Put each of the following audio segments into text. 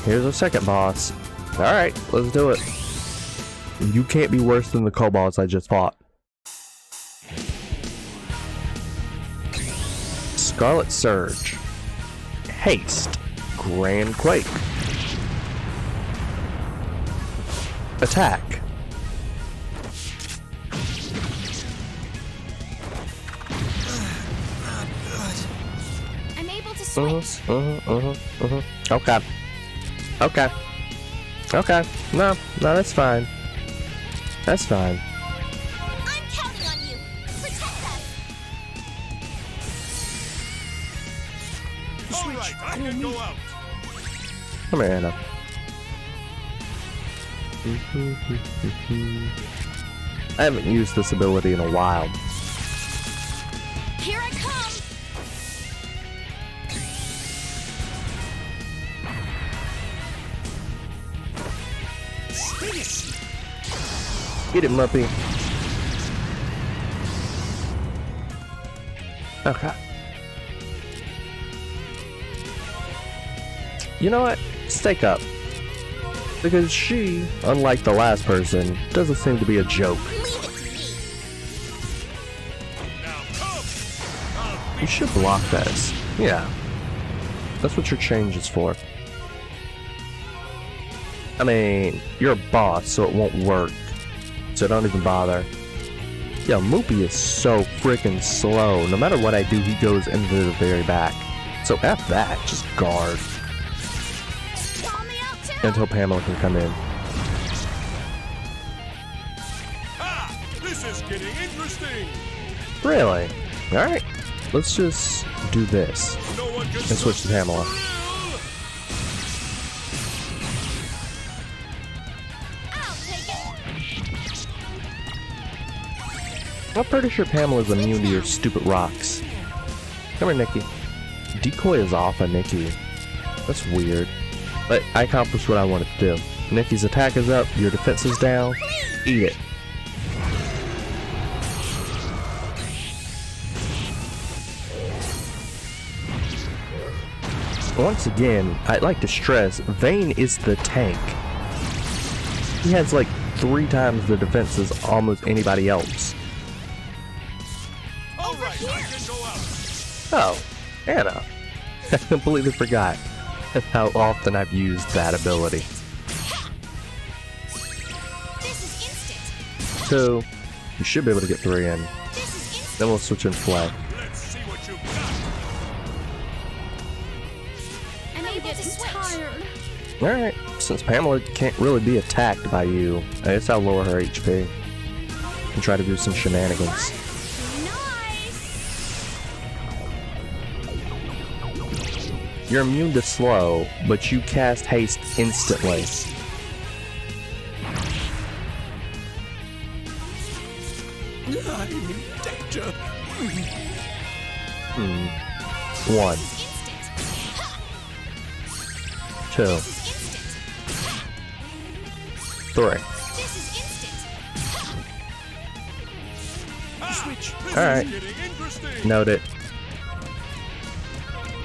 Here's our second boss. Alright, let's do it. You can't be worse than the kobolds I just fought. Scarlet Surge. Haste. Grand Quake. Attack. I'm able to switch. Okay. Okay. Okay. No, that's fine. That's fine. I'm counting on you. Protect us. All right, I can go out. Come here, Anna. I haven't used this ability in a while. Here I come. Get it, Muppy. Okay. You know what? Stake up. Because she, unlike the last person, doesn't seem to be a joke. Leave it to me. Now come. You should block this. Yeah. That's what your change is for. I mean, you're a boss, so it won't work. So don't even bother. Yo, Moopy is so freaking slow. No matter what I do, he goes into the very back. So F that, just guard. Call me out too. Until Pamela can come in. Ha! This is getting interesting. Really? Alright. Let's just do this. No one can And switch to Pamela. I'll take it. I'm pretty sure Pamela's immune to your stupid rocks. Come here, Nikki. Decoy is off of Nikki. That's weird. But I accomplished what I wanted to do. Nikki's attack is up, your defense is down. Eat it. Once again, I'd like to stress, Vayne is the tank. He has like 3 times the defense as almost anybody else. All right, I can go out. Oh, Anna. I completely forgot how often I've used that ability. This is instant. 2, you should be able to get 3 in. This is instant. Then we'll switch in flag. Let's see what you've got. I'm able to switch. Alright, since Pamela can't really be attacked by you, I guess I'll lower her HP. And try to do some shenanigans. Nice. You're immune to slow, but you cast haste instantly. I'm in danger. 1, This is instant. 2, This is instant. 3. This is instant. Switch. This Alright. is getting interesting. Note it.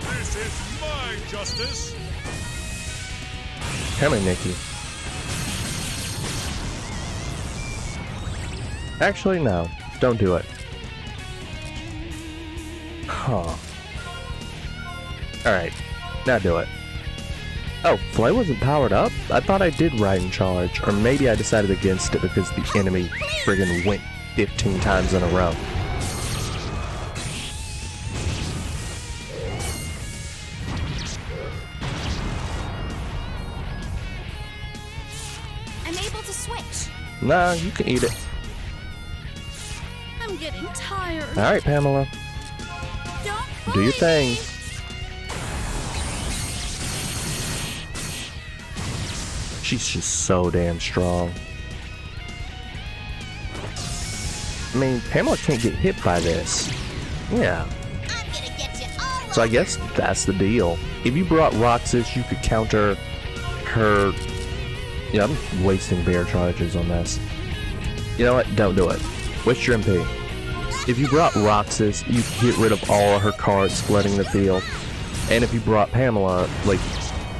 This is my justice. Come here, Nikki. Actually, no. Don't do it. Huh. Alright. Now do it. Oh, Flay wasn't powered up? I thought I did ride in charge. Or maybe I decided against it because the enemy friggin' went 15 times in a row. I'm able to switch. Nah, you can eat it. I'm getting tired. Alright, Pamela. Don't Do your bully thing. me. She's just so damn strong. I mean, Pamela can't get hit by this. Yeah. I'm So I guess that's the deal. If you brought Roxas, you could counter her... Yeah, I'm wasting bear charges on this. You know what? Don't do it. Waste your MP. If you brought Roxas, you could get rid of all of her cards flooding the field. And if you brought Pamela, like,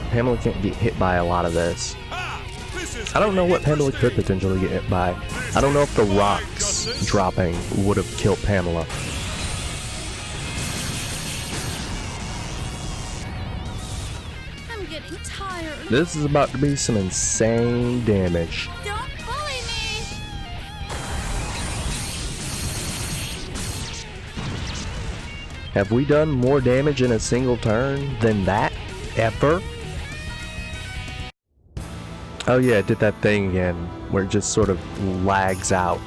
Pamela can't get hit by a lot of this. I don't know what Pamela could potentially get hit by. I don't know if the rocks dropping would have killed Pamela. I'm getting tired. This is about to be some insane damage. Don't bully me. Have we done more damage in a single turn than that ever? Oh yeah, it did that thing again, where it just sort of lags out.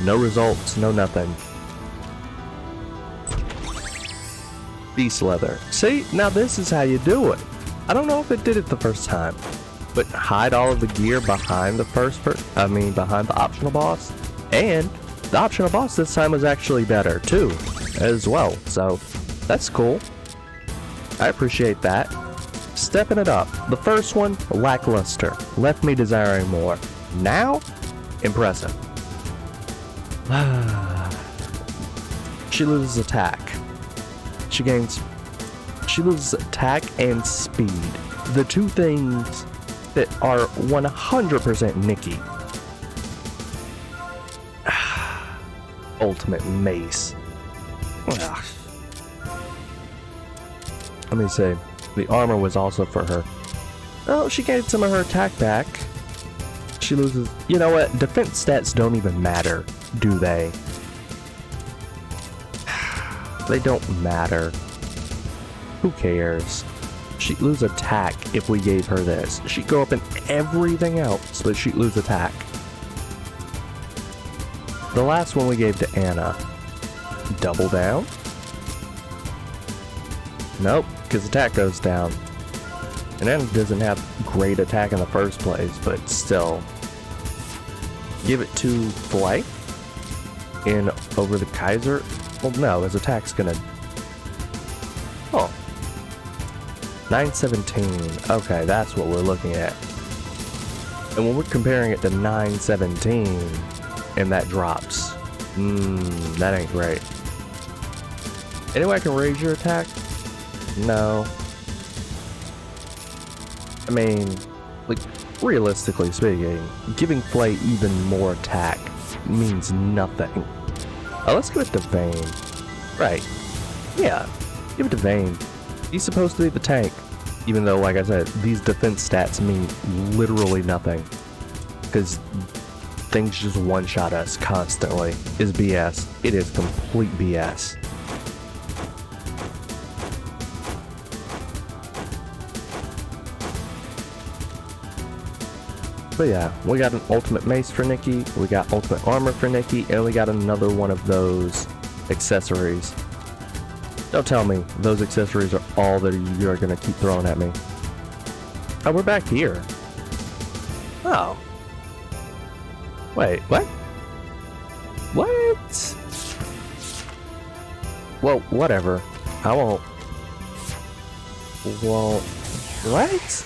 No results, no nothing. Beast leather. See, now this is how you do it. I don't know if it did it the first time, but hide all of the gear behind the behind the optional boss. And the optional boss this time was actually better too, as well. So that's cool. I appreciate that. Stepping it up. The first one, lackluster. Left me desiring more. Now, impressive. She loses attack. She loses attack and speed. The two things that are 100% Nikki. Ultimate mace. Let me see. The armor was also for her. Oh, she gained some of her attack back. She loses... You know what? Defense stats don't even matter, do they? They don't matter. Who cares? She'd lose attack if we gave her this. She'd go up in everything else, but she'd lose attack. The last one we gave to Anna. Double down? Nope. Because attack goes down. And Anna doesn't have great attack in the first place, but still. Give it to Flay. And over the Kaiser. Well, no, his attack's gonna... Oh. 917. Okay, that's what we're looking at. And when we're comparing it to 917, and that drops. That ain't great. Any way I can raise your attack? No. I mean, like, realistically speaking, giving Flay even more attack means nothing. Oh, let's give it to Vayne. Right. Yeah, give it to Vayne. He's supposed to be the tank. Even though, like I said, these defense stats mean literally nothing. Because things just one-shot us constantly is BS. It is complete BS. But yeah, we got an ultimate mace for Nikki, we got ultimate armor for Nikki, and we got another one of those accessories. Don't tell me those accessories are all that you're gonna keep throwing at me. Oh, we're back here. Oh. Wait, what? What? Well, whatever. I won't. Well, what?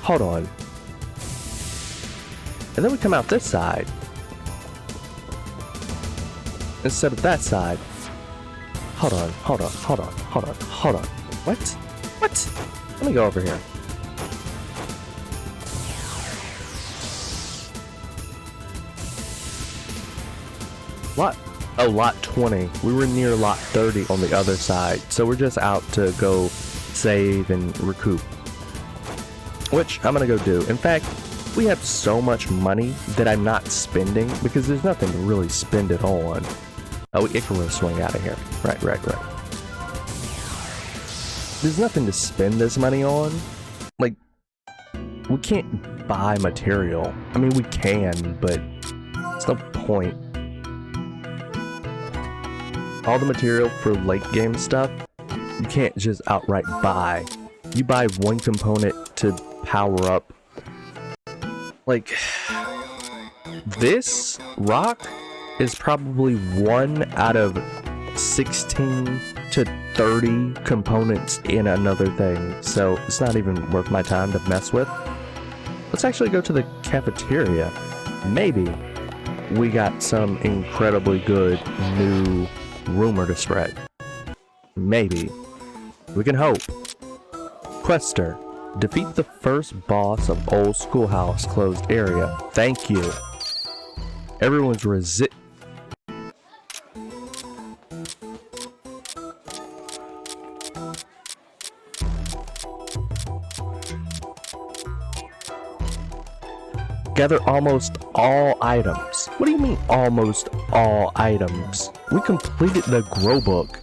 Hold on. And then we come out this side. Instead of that side. Hold on. What? Let me go over here. Lot. Oh, lot 20. We were near lot 30 on the other side. So we're just out to go save and recoup. Which I'm gonna go do. In fact, we have so much money that I'm not spending because there's nothing to really spend it on. Oh, Icarus swing out of here. Right. There's nothing to spend this money on. Like, we can't buy material. I mean, we can, but it's no point. All the material for late game stuff, you can't just outright buy. You buy one component to power up. Like, this rock is probably 1 out of 16 to 30 components in another thing, so it's not even worth my time to mess with. Let's actually go to the cafeteria. Maybe we got some incredibly good new rumor to spread. Maybe. We can hope. Quester. Defeat the first boss of Old Schoolhouse closed area. Thank you. Everyone's gather almost all items. What do you mean almost all items? We completed the grow book.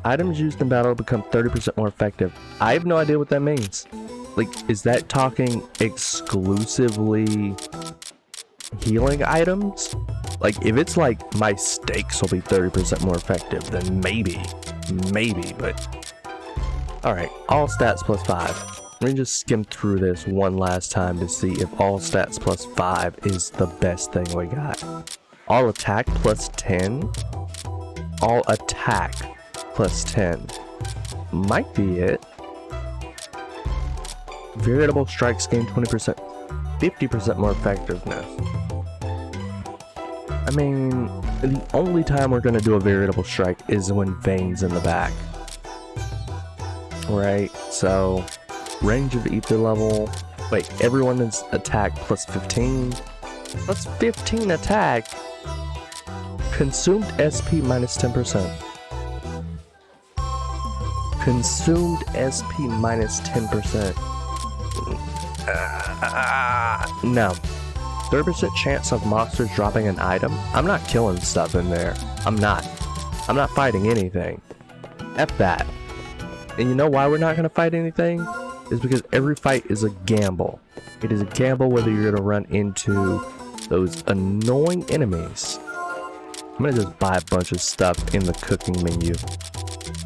Items used in battle become 30% more effective. I have no idea what that means. Like, is that talking exclusively healing items? Like, if it's like my stakes will be 30% more effective, then maybe, but alright, all stats plus 5. Let me just skim through this one last time to see if all stats plus 5 is the best thing we got. All attack plus 10? All attack plus 10. Might be it. Variable strikes gain 20%, 50% more effectiveness. I mean, the only time we're going to do a variable strike is when Vane's in the back. Right, so range of ether level. Wait, everyone is attack plus 15. Plus 15 attack. Consumed SP minus 10%. Consumed SP minus 10%. No. 30% chance of monsters dropping an item. I'm not killing stuff in there. I'm not fighting anything. F that. And you know why we're not going to fight anything? Is because every fight is a gamble. It is a gamble whether you're going to run into those annoying enemies. I'm going to just buy a bunch of stuff in the cooking menu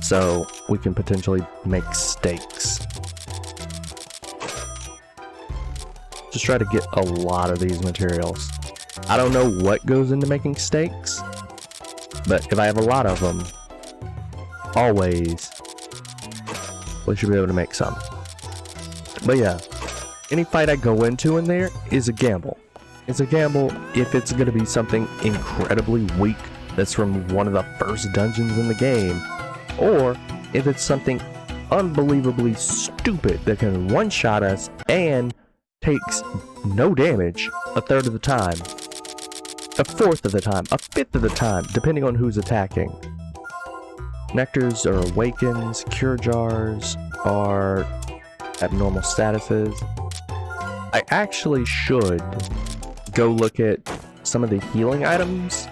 so we can potentially make steaks. Just try to get a lot of these materials. I don't know what goes into making steaks, but if I have a lot of them, always, we should be able to make some. But yeah, any fight I go into in there is a gamble. It's a gamble if it's going to be something incredibly weak that's from one of the first dungeons in the game, or if it's something unbelievably stupid that can one-shot us and takes no damage a third of the time, a fourth of the time, a fifth of the time, depending on who's attacking. Nectars are awakens, cure jars are abnormal statuses. I actually should go look at some of the healing items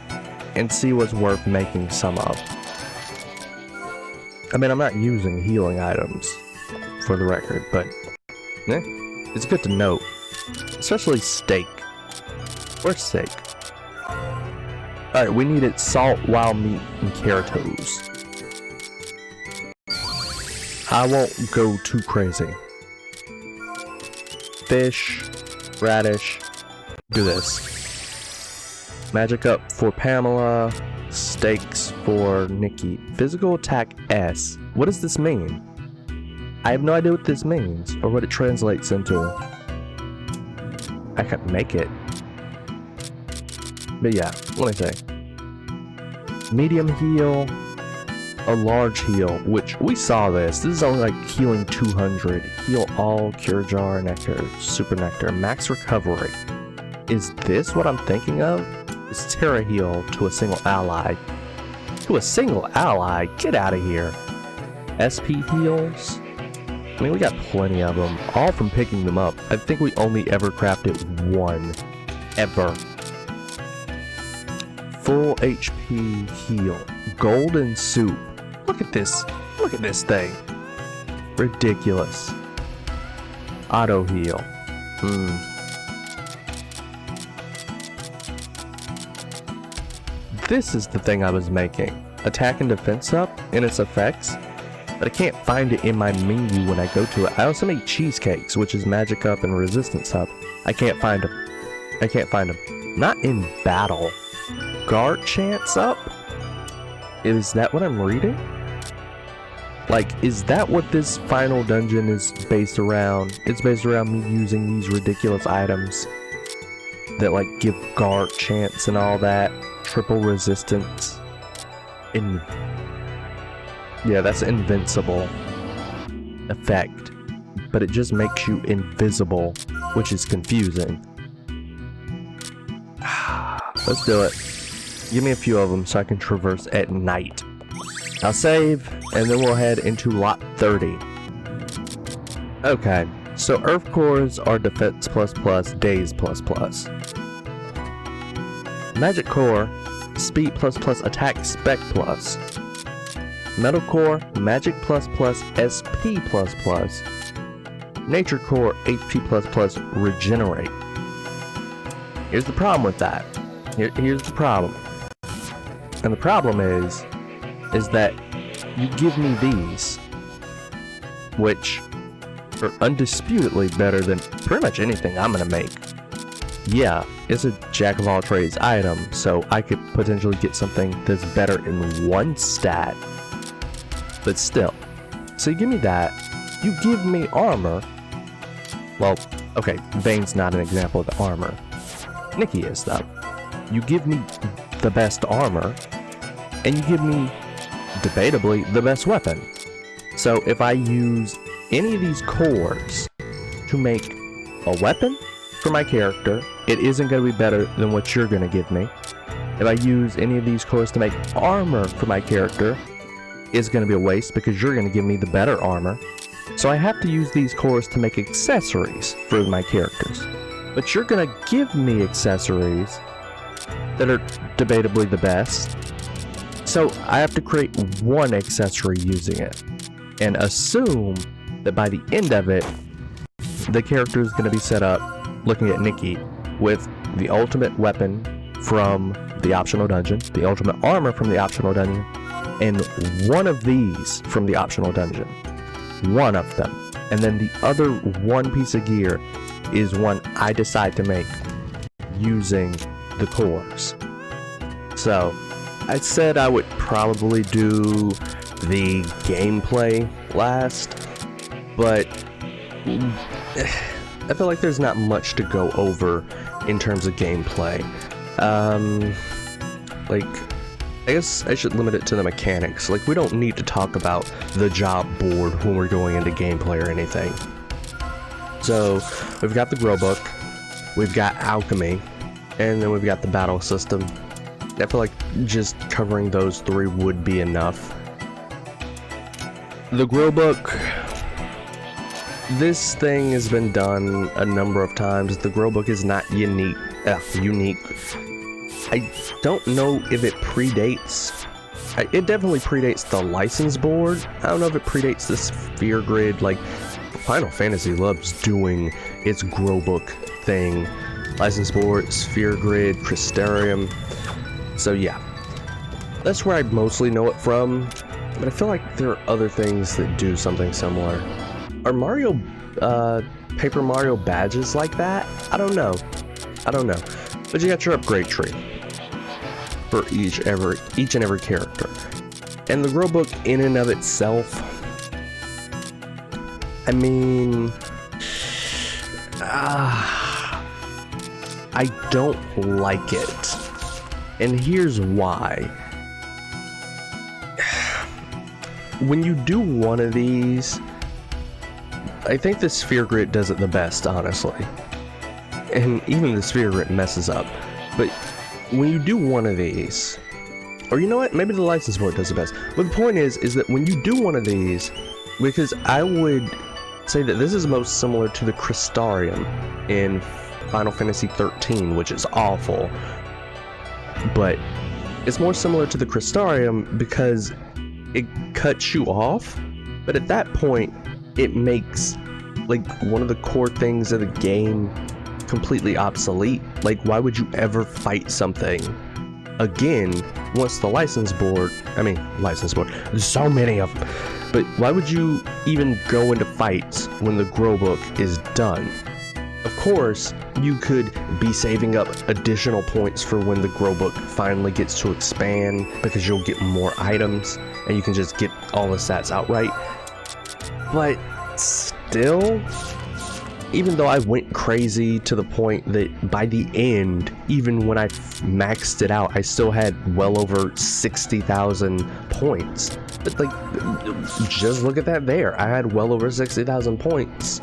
and see what's worth making some of. I mean, I'm not using healing items for the record, but it's good to note. Especially steak. Where's steak? Alright, we needed salt, wild meat, and keratoes. I won't go too crazy. Fish, radish, do this. Magic up for Pamela, steaks for Nikki. Physical attack S. What does this mean? I have no idea what this means, or what it translates into. I can make it. But yeah, let me see. Medium heal, a large heal, which we saw this. This is only like healing 200. Heal all, cure jar, nectar, super nectar, max recovery. Is this what I'm thinking of? Is Terra heal to a single ally? To a single ally? Get out of here. SP heals. I mean, we got plenty of them, all from picking them up. I think we only ever crafted one. Ever. Full HP heal. Golden soup. Look at this. Look at this thing. Ridiculous. Auto heal. This is the thing I was making. Attack and defense up in its effects. But I can't find it in my menu when I go to it. I also make cheesecakes, which is magic up and resistance up. I can't find them. I can't find them. Not in battle. Guard chance up? Is that what I'm reading? Like, is that what this final dungeon is based around? It's based around me using these ridiculous items that, like, give guard chance and all that. Triple resistance. Yeah, that's invincible effect. But it just makes you invisible, which is confusing. Let's do it. Give me a few of them so I can traverse at night. I'll save, and then we'll head into lot 30. Okay, so Earth Cores are defense plus, daze plus. Magic Core, speed plus, attack spec plus. Metal Core, magic plus, SP plus. Nature Core, HP plus, regenerate. Here's the problem with that. Here's the problem. And the problem is that you give me these, which are undisputedly better than pretty much anything I'm gonna make. Yeah, it's a jack of all trades item, so I could potentially get something that's better in one stat, but still. So you give me that, you give me armor. Well, okay, Vane's not an example of the armor. Nikki is though. You give me the best armor, and you give me, debatably, the best weapon. So if I use any of these cores to make a weapon for my character, it isn't going to be better than what you're going to give me. If I use any of these cores to make armor for my character, it's going to be a waste because you're going to give me the better armor. So I have to use these cores to make accessories for my characters. But you're going to give me accessories that are debatably the best. So I have to create one accessory using it, and assume that by the end of it, the character is going to be set up, looking at Nikki, with the ultimate weapon from the optional dungeon, the ultimate armor from the optional dungeon, and one of these from the optional dungeon. One of them. And then the other one piece of gear is one I decide to make using the cores. So, I said I would probably do the gameplay last, but I feel like there's not much to go over in terms of gameplay. Like, I guess I should limit it to the mechanics. Like, we don't need to talk about the job board when we're going into gameplay or anything. So, we've got the grow book, we've got alchemy, and then we've got the battle system. I feel like just covering those three would be enough. The grow book, this thing has been done a number of times. The grow book is not unique. I don't know if it predates. It definitely predates the license board. I don't know if it predates the sphere grid. Like, Final Fantasy loves doing its grow book thing. License board, sphere grid, Crystarium. So yeah, that's where I mostly know it from. But I feel like there are other things that do something similar. Are Paper Mario badges like that? I don't know. But you got your upgrade tree for each and every character. And the grow book in and of itself, I mean, I don't like it. And here's why. When you do one of these, I think the sphere grid does it the best, honestly. And even the sphere grid messes up. But when you do one of these, or you know what, maybe the license board does the best. But the point is that when you do one of these, because I would say that this is most similar to the Crystarium in Final Fantasy 13, which is awful. But it's more similar to the Crystarium because it cuts you off, but at that point it makes like one of the core things of the game completely obsolete. Like, why would you ever fight something again once the license board, there's so many of them, but why would you even go into fights when the grow book is done? Of course, you could be saving up additional points for when the grow book finally gets to expand, because you'll get more items and you can just get all the stats outright. But still, even though I went crazy to the point that by the end, even when I maxed it out, I still had well over 60,000 points. But like, just look at that there. I had well over 60,000 points.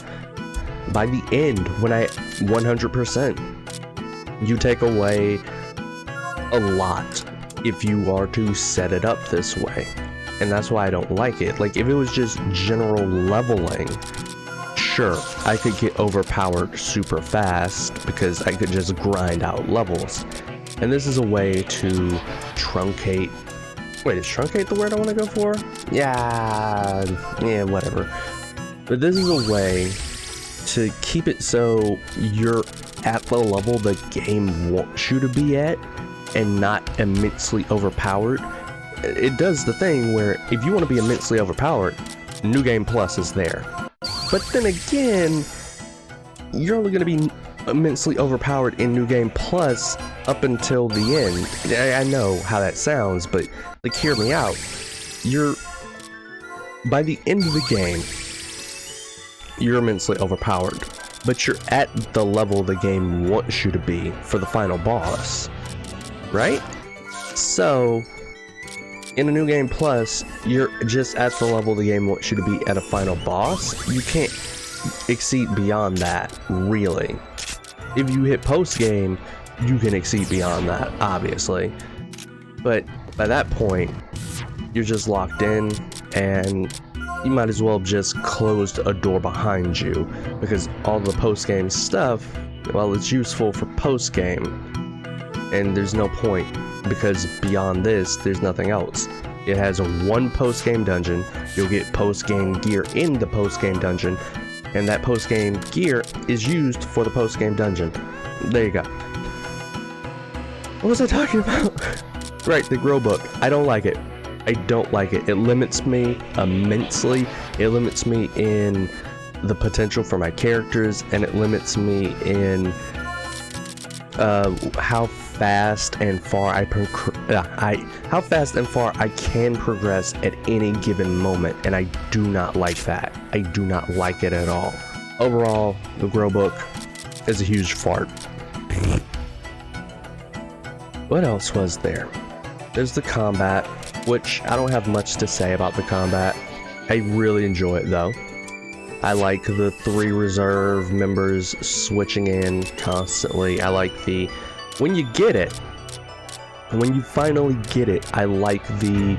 By the end, when I 100%, you take away a lot if you are to set it up this way. And that's why I don't like it. Like, if it was just general leveling, sure, I could get overpowered super fast because I could just grind out levels. And this is a way to truncate. Wait, is truncate the word I want to go for? Yeah, whatever. But this is a way to keep it so you're at the level the game wants you to be at and not immensely overpowered. It does the thing where if you want to be immensely overpowered, New Game Plus is there. But then again, you're only going to be immensely overpowered in New Game Plus up until the end. I know how that sounds, but like, hear me out. By the end of the game, you're immensely overpowered, but you're at the level the game wants you to be for the final boss, right? So, in a New Game Plus, you're just at the level the game wants you to be at a final boss. You can't exceed beyond that, really. If you hit post-game, you can exceed beyond that, obviously. But by that point, you're just locked in, and you might as well just close a door behind you, because all the post-game stuff, well, it's useful for post-game, and there's no point, because beyond this, there's nothing else. It has one post-game dungeon. You'll get post-game gear in the post-game dungeon, and that post-game gear is used for the post-game dungeon. There you go. What was I talking about? Right, the grow book. I don't like it. I don't like it. It limits me immensely. It limits me in the potential for my characters, and it limits me in how fast and far I can progress at any given moment, and I do not like that. I do not like it at all. Overall, the grow book is a huge fart. What else was there? There's the combat, which I don't have much to say about the combat. I really enjoy it though. I like the 3 reserve members switching in constantly. I like when you get it, when you finally get it, I like the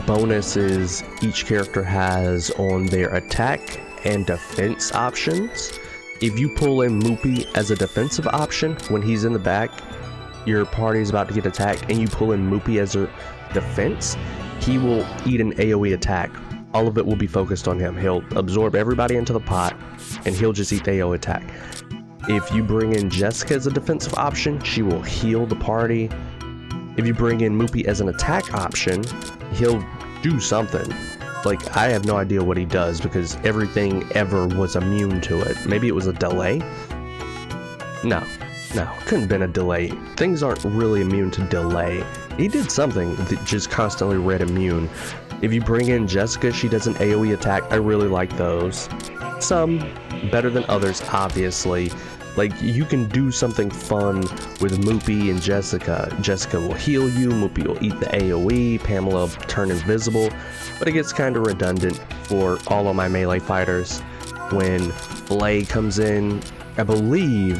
bonuses each character has on their attack and defense options. If you pull in Moopy as a defensive option when he's in the back, your party is about to get attacked, and you pull in Moopy as a defense, he will eat an AoE attack. All of it will be focused on him. He'll absorb everybody into the pot, and he'll just eat the AoE attack. If you bring in Jessica as a defensive option, she will heal the party. If you bring in Moopy as an attack option, he'll do something. Like, I have no idea what he does, because everything ever was immune to it. Maybe it was a delay? No, couldn't have been a delay. Things aren't really immune to delay. He did something that just constantly read immune. If you bring in Jessica, she does an AoE attack. I really like those. Some better than others, obviously. Like, you can do something fun with Moopy and Jessica. Jessica will heal you, Moopy will eat the AoE, Pamela will turn invisible, but it gets kind of redundant for all of my melee fighters. When Flay comes in, I believe...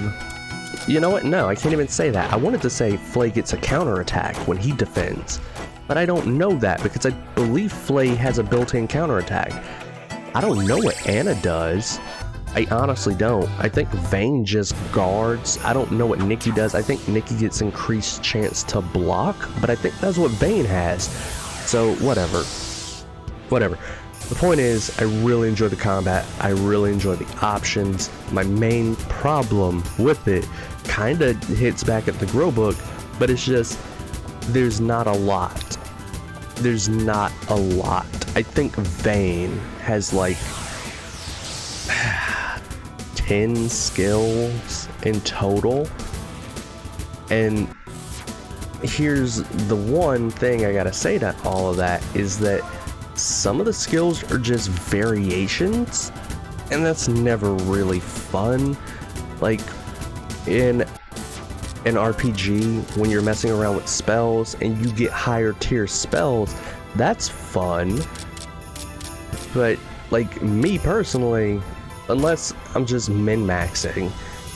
You know what? No, I can't even say that. I wanted to say Flay gets a counterattack when he defends, but I don't know that because I believe Flay has a built-in counterattack. I don't know what Anna does. I honestly don't. I think Vayne just guards. I don't know what Nikki does. I think Nikki gets increased chance to block, but I think that's what Vayne has. So, whatever. The point is, I really enjoy the combat. I really enjoy the options. My main problem with it kind of hits back at the grow book, but it's just, there's not a lot. I think Vayne has like 10 skills in total. And here's the one thing I gotta say to all of that is that some of the skills are just variations, and that's never really fun. Like in an RPG, when you're messing around with spells and you get higher tier spells, that's fun. But like me personally, unless I'm just min-maxing,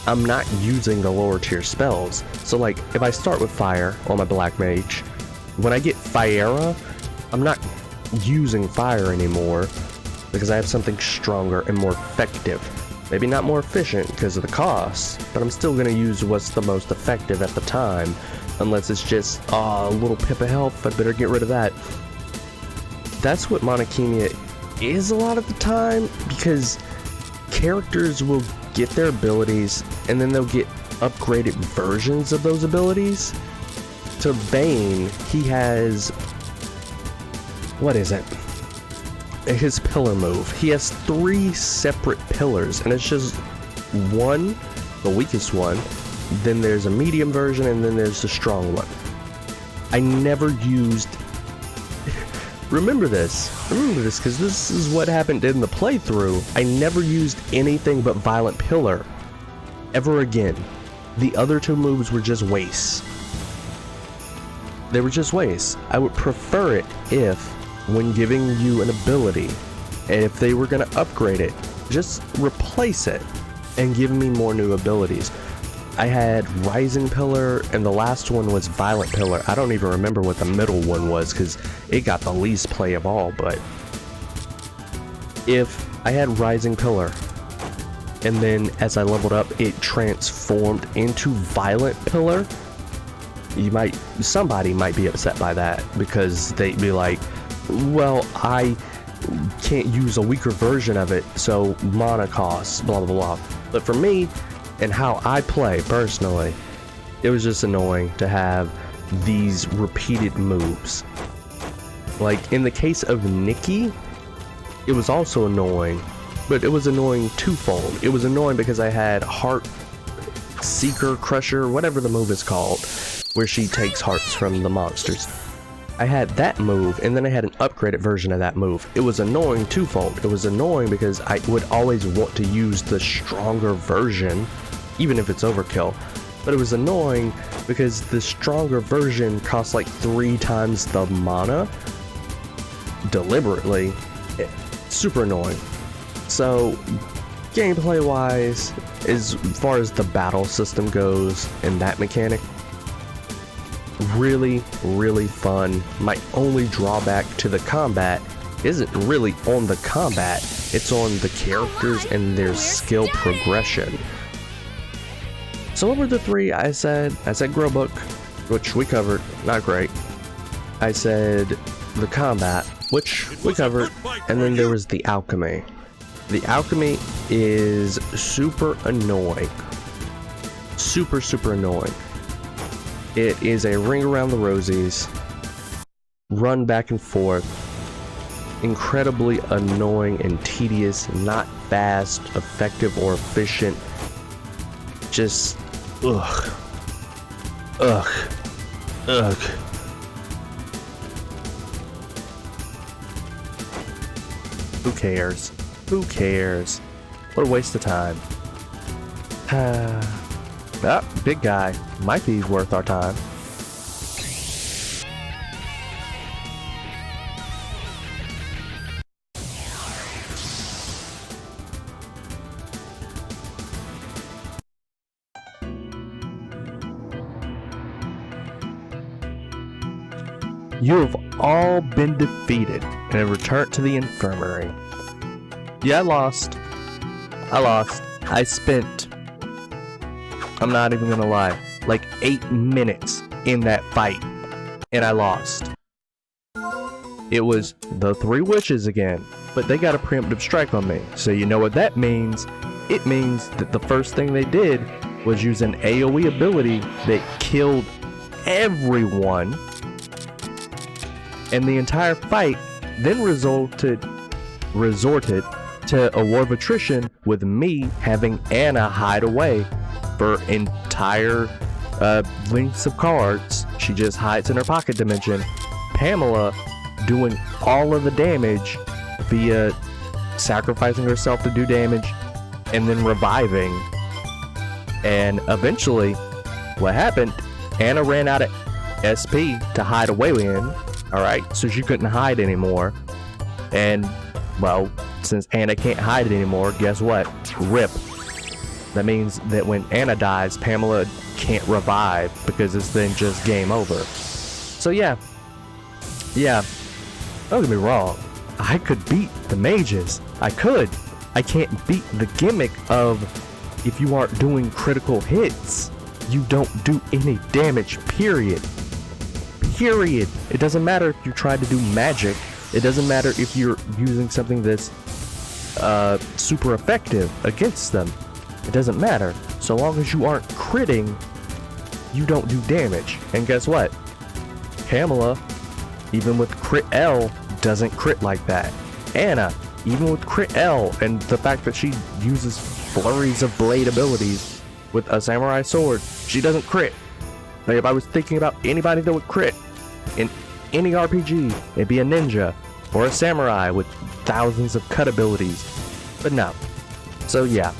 I'm not using the lower tier spells. So like if I start with fire on my black mage, when I get Fiera, I'm not using fire anymore because I have something stronger and more effective. Maybe not more efficient because of the cost, but I'm still going to use what's the most effective at the time, unless it's just a little pip of health. I better get rid of that. That's what Khemia is a lot of the time, because characters will get their abilities and then they'll get upgraded versions of those abilities. So Bane, he has, what is it? His pillar move. He has 3 separate pillars, and it's just one, the weakest one, then there's a medium version, and then there's the strong one. I never used remember this because this is what happened in the playthrough. I never used anything but Violent Pillar ever again. The other 2 moves were just wastes. They were just wastes. I would prefer it if, when giving you an ability, and if they were going to upgrade it, just replace it and give me more new abilities. I had Rising Pillar, and the last one was Violent Pillar. I don't even remember what the middle one was because it got the least play of all, but if I had Rising Pillar and then as I leveled up it transformed into Violent Pillar, somebody might be upset by that because they'd be like, well, I can't use a weaker version of it, so mana costs, blah blah blah. But for me, and how I play personally, it was just annoying to have these repeated moves. Like in the case of Nikki, it was also annoying, but it was annoying twofold. It was annoying because I had Heart Seeker Crusher, whatever the move is called, where she takes hearts from the monsters. I had that move, and then I had an upgraded version of that move. It was annoying twofold. It was annoying because I would always want to use the stronger version, even if it's overkill. But it was annoying because the stronger version costs like 3 times the mana. Deliberately. Super annoying. So, gameplay wise, as far as the battle system goes and that mechanic, really, really fun. My only drawback to the combat isn't really on the combat, it's on the characters and their skill progression. So what were the 3 I said? I said Grow Book, which we covered, not great. I said the combat, which we covered, and then there was the alchemy. The alchemy is super annoying. Super annoying. It is a ring around the rosies, run back and forth, incredibly annoying and tedious, not fast, effective, or efficient. Just, ugh. Who cares? Who cares? What a waste of time. Ah, big guy. Might be worth our time. You have all been defeated and have returned to the infirmary. Yeah, I lost. I spent, I'm not even gonna lie, like 8 minutes in that fight, and I lost. It was the 3 wishes again, but they got a preemptive strike on me. So you know what that means? It means that the first thing they did was use an AoE ability that killed everyone, and the entire fight then resorted to a war of attrition with me having Anna hide away for entire lengths of cards. She just hides in her pocket dimension. Pamela doing all of the damage via sacrificing herself to do damage and then reviving. And eventually, what happened, Anna ran out of SP to hide away in, alright, so she couldn't hide anymore. And, well, since Anna can't hide it anymore, guess what? RIP. That means that when Anna dies, Pamela can't revive because it's then just game over. So yeah, don't get me wrong, I could beat the mages. I could. I can't beat the gimmick of if you aren't doing critical hits, you don't do any damage, period. Period. It doesn't matter if you try to do magic. It doesn't matter if you're using something that's super effective against them. It doesn't matter. So long as you aren't critting, you don't do damage. And guess what? Pamela, even with crit L, doesn't crit like that. Anna, even with crit L and the fact that she uses flurries of blade abilities with a samurai sword, she doesn't crit. Like, if I was thinking about anybody that would crit in any RPG, it'd be a ninja or a samurai with thousands of cut abilities. But no. So yeah,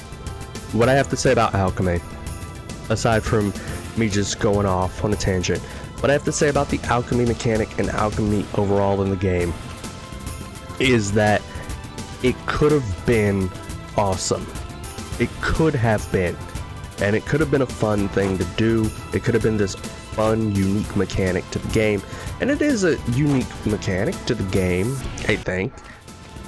what I have to say about alchemy, aside from me just going off on a tangent, what I have to say about the alchemy mechanic and alchemy overall in the game is that it could have been awesome. It could have been. And it could have been a fun thing to do. It could have been this fun, unique mechanic to the game. And it is a unique mechanic to the game, I think.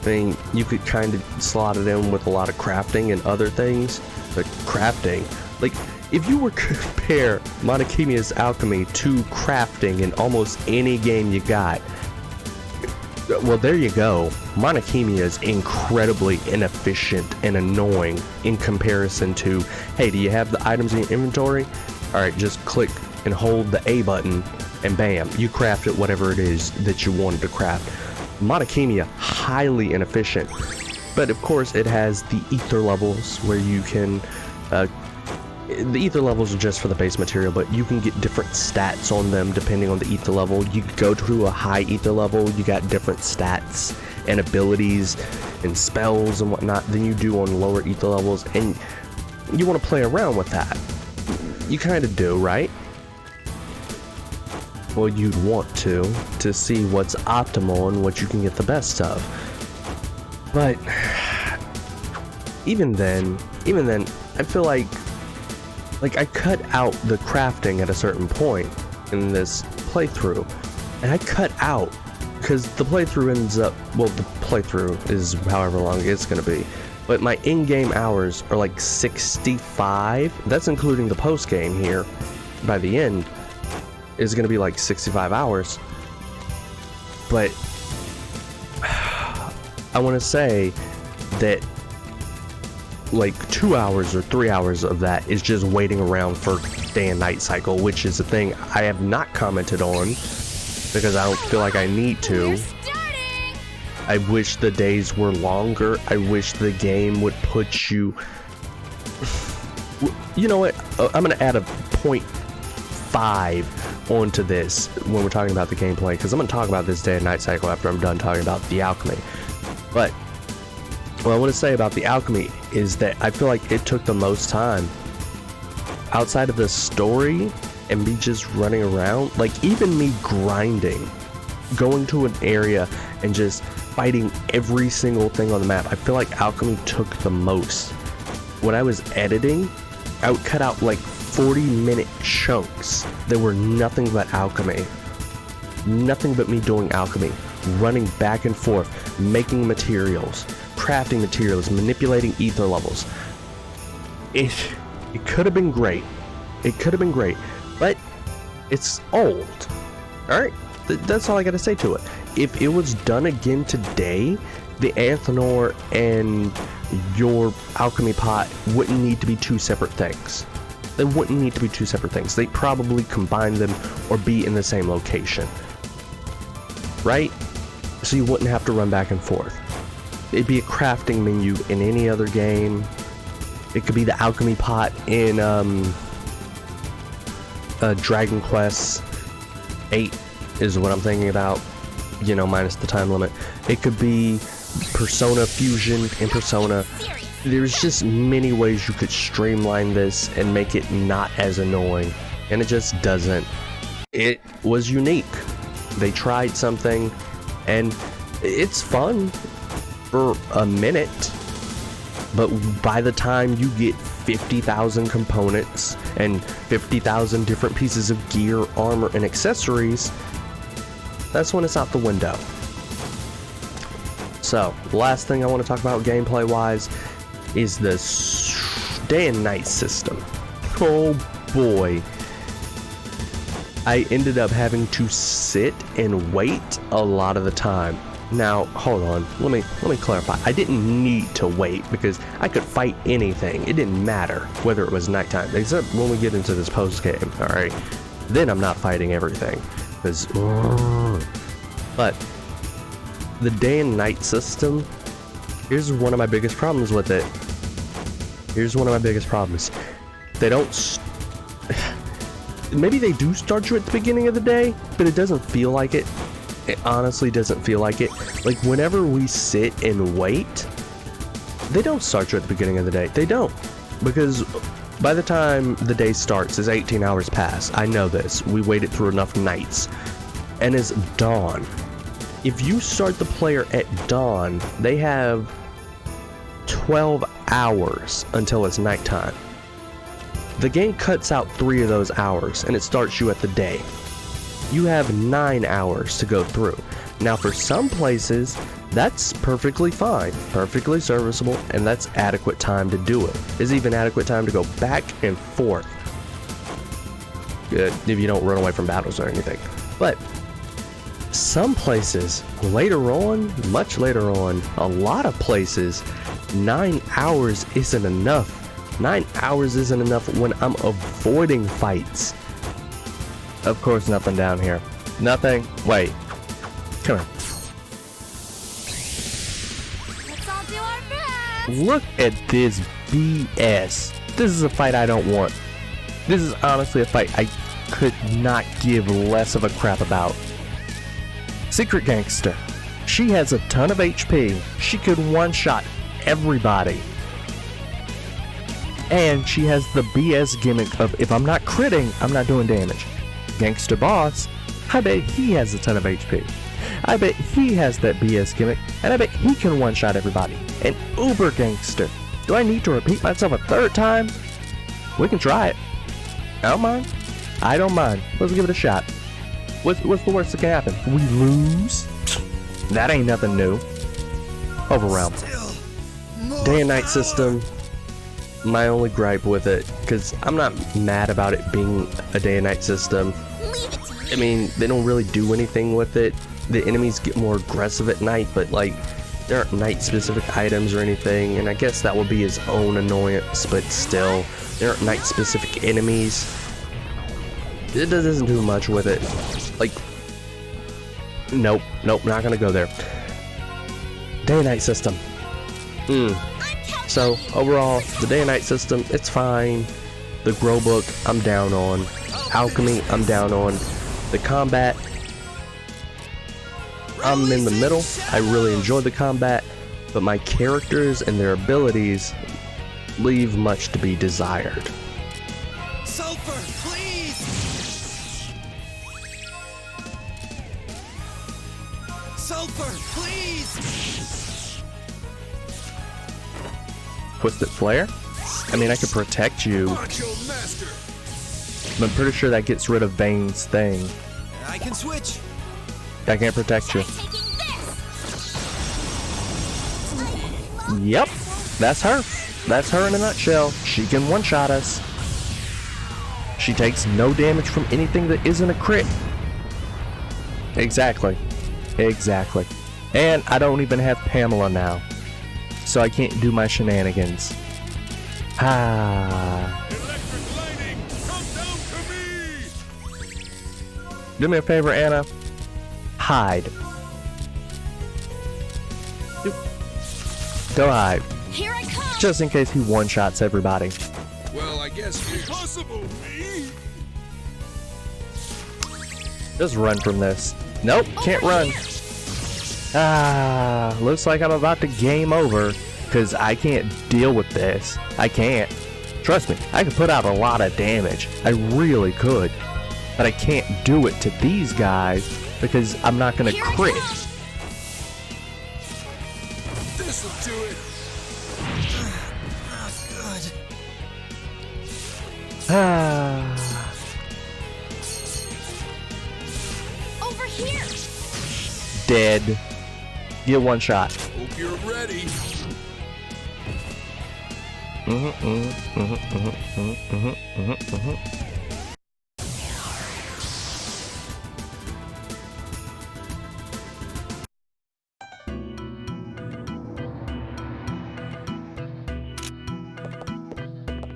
I mean, you could kind of slot it in with a lot of crafting and other things. But crafting, like, if you were to compare Khemia's alchemy to crafting in almost any game you got, well, there you go. Khemia is incredibly inefficient and annoying in comparison to, hey, do you have the items in your inventory? Alright, just click and hold the A button and bam, you crafted whatever it is that you wanted to craft. Khemia, highly inefficient. But of course it has the ether levels where you can the ether levels are just for the base material, but you can get different stats on them depending on the ether level. You go to a high ether level, you got different stats and abilities and spells and whatnot than you do on lower ether levels, and you want to play around with that. You kind of do, right? Well, you'd want to see what's optimal and what you can get the best of. But even then, I feel like I cut out the crafting at a certain point in this playthrough, and I cut out because the playthrough ends up, well, the playthrough is however long it's gonna be, but my in-game hours are like 65. That's including the post-game here. By the end is gonna be like 65 hours. But I want to say that like 2 hours or 3 hours of that is just waiting around for day and night cycle, which is a thing I have not commented on because I don't feel like I need to. I wish the days were longer. I wish the game would put you... You know what? I'm going to add a 0.5 onto this when we're talking about the gameplay, because I'm going to talk about this day and night cycle after I'm done talking about the alchemy. But what I want to say about the alchemy is that I feel like it took the most time outside of the story and me just running around. Like, even me grinding, going to an area and just fighting every single thing on the map, I feel like alchemy took the most. When I was editing, I would cut out like 40-minute chunks that were nothing but alchemy. Nothing but me doing alchemy, running back and forth, making materials, crafting materials, manipulating ether levels. It could have been great. It could have been great, but it's old. Alright? That's all I gotta say to it. If it was done again today, the Anthenor and your alchemy pot wouldn't need to be two separate things. They wouldn't need to be two separate things. They'd probably combine them or be in the same location. Right? So you wouldn't have to run back and forth. it'd be a crafting menu in any other game. It could be the alchemy pot in Dragon Quest 8 is what I'm thinking about, you know, minus the time limit. It could be Persona Fusion in Persona. There's just many ways you could streamline this and make it not as annoying, and it just doesn't. It was unique. They tried something, and it's fun for a minute, but by the time you get 50,000 components and 50,000 different pieces of gear, armor, and accessories, that's when it's out the window. So, the last thing I want to talk about gameplay wise is the day and night system. Oh boy. I ended up having to sit and wait a lot of the time. Now, hold on, let me clarify. I didn't need to wait because I could fight anything. It didn't matter whether it was nighttime, except when we get into this post game. Alright, then I'm not fighting everything. But the day and night system, here's one of my biggest problems with it. Here's one of my biggest problems. They don't... Maybe they do start you at the beginning of the day, but it doesn't feel like it. It honestly doesn't feel like it. Like, whenever we sit and wait, they don't start you at the beginning of the day. They don't. Because by the time the day starts, it's 18 hours past. I know this. We waited through enough nights. And it's dawn. If you start the player at dawn, they have 12 hours until it's nighttime. The game cuts out 3 of those hours, and it starts you at the day. You have 9 hours to go through. Now, for some places, that's perfectly fine, perfectly serviceable, and that's adequate time to do it. There's even adequate time to go back and forth. If you don't run away from battles or anything. But some places, later on, much later on, a lot of places, 9 hours isn't enough. 9 hours isn't enough when I'm avoiding fights. Of course, nothing down here. Nothing. Wait. Come here. Let's all do our best. Look at this BS. This is a fight I don't want. This is honestly a fight I could not give less of a crap about. Secret Gangster. She has a ton of HP. She could one-shot everybody. And she has the BS gimmick of, if I'm not critting, I'm not doing damage. Gangster Boss, I bet he has a ton of HP. I bet he has that BS gimmick, and I bet he can one-shot everybody. And Uber Gangster, do I need to repeat myself a 3rd time? We can try it. I don't mind. I don't mind. Let's give it a shot. What's the worst that can happen? We lose? That ain't nothing new. Overwhelm. Day and night system. My only gripe with it, because I'm not mad about it being a day and night system. I mean, they don't really do anything with it. The enemies get more aggressive at night, but like, there aren't night specific items or anything, and I guess that would be his own annoyance, but still, there aren't night specific enemies. It doesn't do much with it. Like, nope, not gonna go there. Day and night system. So, overall, the day and night system, it's fine. The grow book, I'm down on. Alchemy, I'm down on. The combat, I'm in the middle. I really enjoy the combat, but my characters and their abilities leave much to be desired. Sulfur, please! Sulfur, please! Twisted Flare? I mean, I could protect you, Macho Master! but I'm pretty sure that gets rid of Vane's thing. I can switch. I can't protect you. Taking this. Yep, that's her. That's her in a nutshell. She can one-shot us. She takes no damage from anything that isn't a crit. Exactly. And I don't even have Pamela now, so I can't do my shenanigans. Electric lightning, come down to me! Do me a favor, Anna. Hide. Go hide. Here I come. Just in case he one-shots everybody. Well, I guess impossible, me. Just run from this. Nope, can't Over run. here. Ah, looks like I'm about to game over. Because I can't deal with this. I can't. Trust me, I could put out a lot of damage. I really could. But I can't do it to these guys because I'm not going to Here I crit. come. This'll do it. Good. Ah, Over here. dead. Get one shot. Hope you're ready.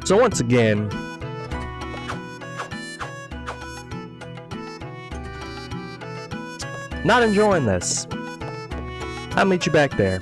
So once again, not enjoying this. I'll meet you back there.